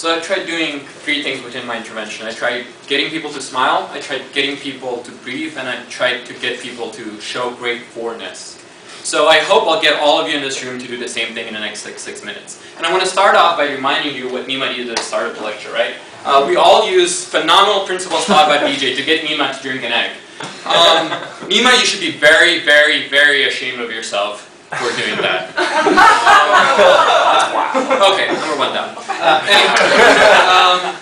So I tried doing 3 things within my intervention. I tried getting people to smile, I tried getting people to breathe, and I tried to get people to show gratefulness. So I hope I'll get all of you in this room to do the same thing in the next 6 minutes. And I want to start off by reminding you what Nima did at the start of the lecture, right? We all use phenomenal principles taught by BJ to get Nima to drink an egg. Nima, you should be very, very, very ashamed of yourself for doing that. Okay, number 1 down. Anyway,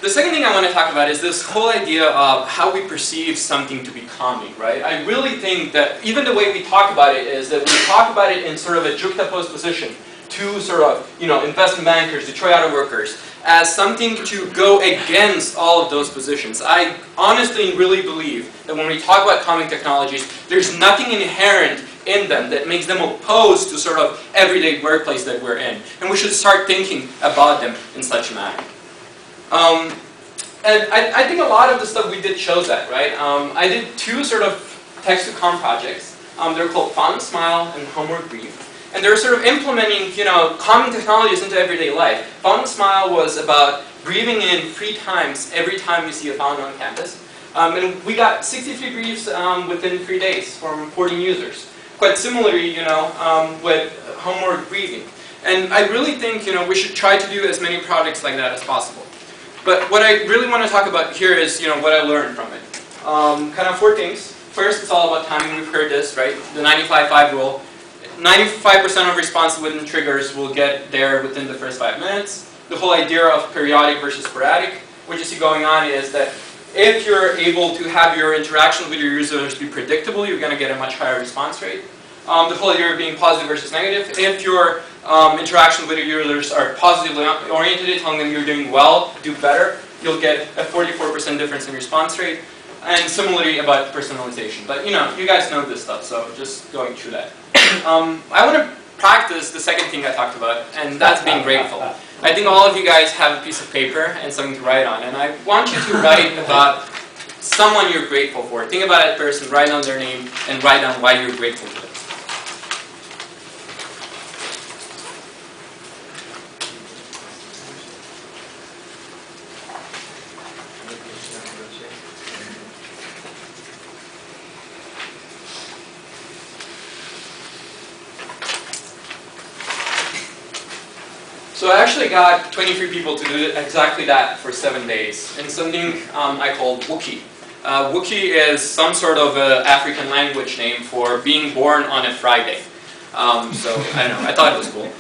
the second thing I want to talk about is this whole idea of how we perceive something to be calming, right? I really think that even the way we talk about it is that we talk about it in sort of a juxtaposed position to sort of, investment bankers, Detroit auto workers, as something to go against all of those positions. I honestly really believe that when we talk about calming technologies, there's nothing inherent in them that makes them opposed to sort of everyday workplace that we're in. And we should start thinking about them in such a manner. And I think a lot of the stuff we did shows that, right? I did 2 sort of text-to-calm projects. They're called Found Smile and Homework Breathe. And they're sort of implementing, calming technologies into everyday life. Found Smile was about breathing in 3 times every time you see a fountain on campus. And we got 63 breaths within 3 days from 14 users. Quite similarly, with homework breathing. And I really think, we should try to do as many projects like that as possible. But what I really want to talk about here is, what I learned from it. Kind of 4 things. First, it's all about timing. We've heard this, right? The 95-5 rule. 95% of responses within triggers will get there within the first 5 minutes. The whole idea of periodic versus sporadic. What you see going on is that if you're able to have your interaction with your users be predictable, you're going to get a much higher response rate. The whole idea of being positive versus negative. If your interactions with your users are positively oriented, telling them you're doing well, do better, you'll get a 44% difference in response rate. And similarly about personalization. But you guys know this stuff, so just going through that. I want to practice the second thing I talked about, and that's being grateful. I think all of you guys have a piece of paper and something to write on, and I want you to write about someone you're grateful for. Think about that person, write down their name, and write down why you're grateful to them. So I actually got 23 people to do exactly that for 7 days, in something I called Wookiee. Wookiee is some sort of African language name for being born on a Friday. So I don't know, I thought it was cool.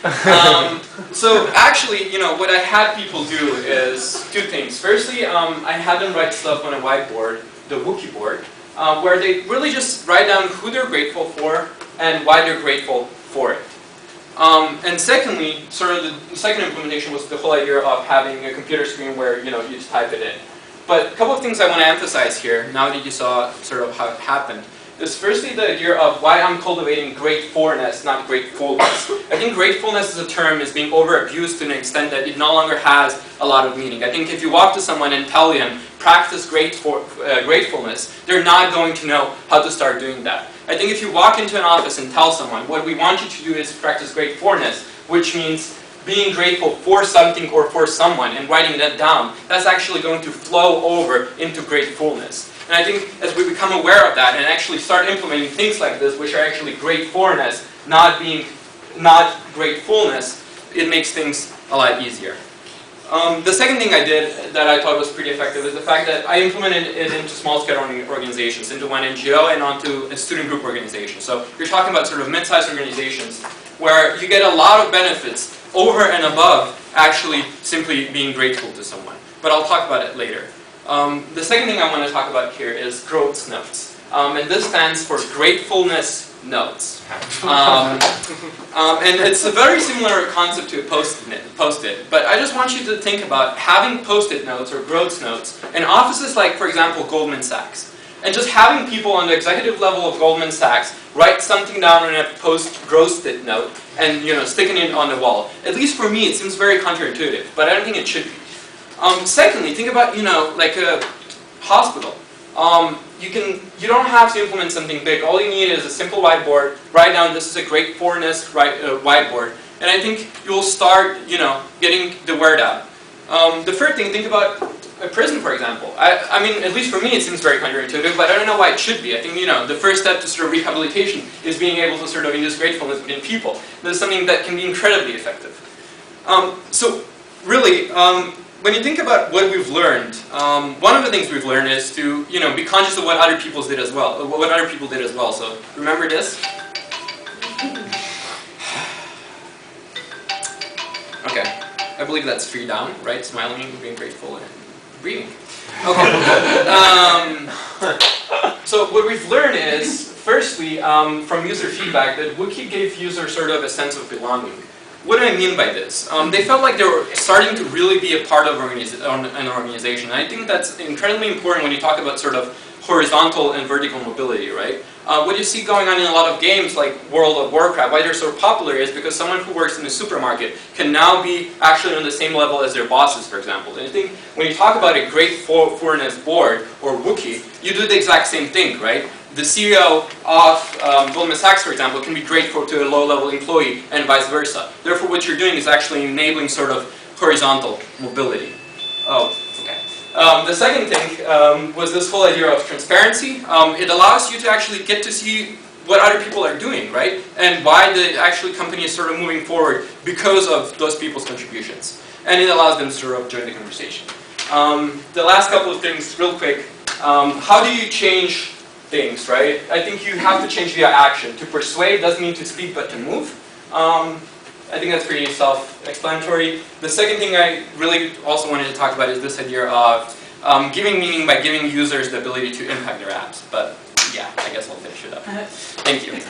So actually, what I had people do is 2 things. Firstly, I had them write stuff on a whiteboard, the Wookiee board, where they really just write down who they're grateful for and why they're grateful for it. And secondly, sort of the second implementation was the whole idea of having a computer screen where you just type it in. But a couple of things I want to emphasize here, now that you saw sort of how it happened, is firstly the idea of why I'm cultivating gratefulness, not gratefulness. I think gratefulness as a term is being over-abused to an extent that it no longer has a lot of meaning. I think if you walk to someone and tell them, practice gratefulness, they're not going to know how to start doing that. I think if you walk into an office and tell someone, what we want you to do is practice gratefulness, which means being grateful for something or for someone and writing that down, that's actually going to flow over into gratefulness. And I think as we become aware of that and actually start implementing things like this, which are actually gratefulness, not gratefulness, it makes things a lot easier. The second thing I did that I thought was pretty effective is the fact that I implemented it into small-scale organizations, into one NGO and onto a student group organization. So you're talking about sort of mid-sized organizations where you get a lot of benefits over and above actually simply being grateful to someone. But I'll talk about it later. The second thing I want to talk about here is Grotes notes. And this stands for gratefulness notes. And it's a very similar concept to Post-it, but I just want you to think about having Post-it notes or Grotes notes in offices like, for example, Goldman Sachs. And just having people on the executive level of Goldman Sachs write something down on a Grotes-it note and sticking it on the wall. At least for me, it seems very counterintuitive, but I don't think it should be. Secondly, think about like a hospital. You don't have to implement something big. All you need is a simple whiteboard. Write down this is a gratefulness whiteboard, and I think you'll start getting the word out. The third thing, think about a prison, for example. I mean, at least for me, it seems very counterintuitive, but I don't know why it should be. I think, the first step to sort of rehabilitation is being able to sort of induce gratefulness within people. This is something that can be incredibly effective. So, really, when you think about what we've learned, one of the things we've learned is to, be conscious of what other people did as well. So, remember this? Okay. I believe that's 3 down, right? Smiling, being grateful, and breathing. Okay. So what we've learned is, firstly, from user feedback, that Wiki gave users sort of a sense of belonging. What do I mean by this? They felt like they were starting to really be a part of an organization. And I think that's incredibly important when you talk about sort of horizontal and vertical mobility, right? What you see going on in a lot of games like World of Warcraft, why they're so popular is because someone who works in a supermarket can now be actually on the same level as their bosses, for example. And I think when you talk about a gratefulness board or Wookiee, you do the exact same thing, right? The CEO of Goldman Sachs, for example, can be grateful to a low-level employee and vice versa. Therefore, what you're doing is actually enabling sort of horizontal mobility. Oh. The second thing was this whole idea of transparency. It allows you to actually get to see what other people are doing, right? And why the actual company is sort of moving forward because of those people's contributions. And it allows them to sort of join the conversation. The last couple of things, real quick. How do you change things, right? I think you have to change via action. To persuade doesn't mean to speak, but to move. I think that's pretty self-explanatory. The second thing I really also wanted to talk about is this idea of giving meaning by giving users the ability to impact their apps. But yeah, I guess I'll finish it up. Thank you.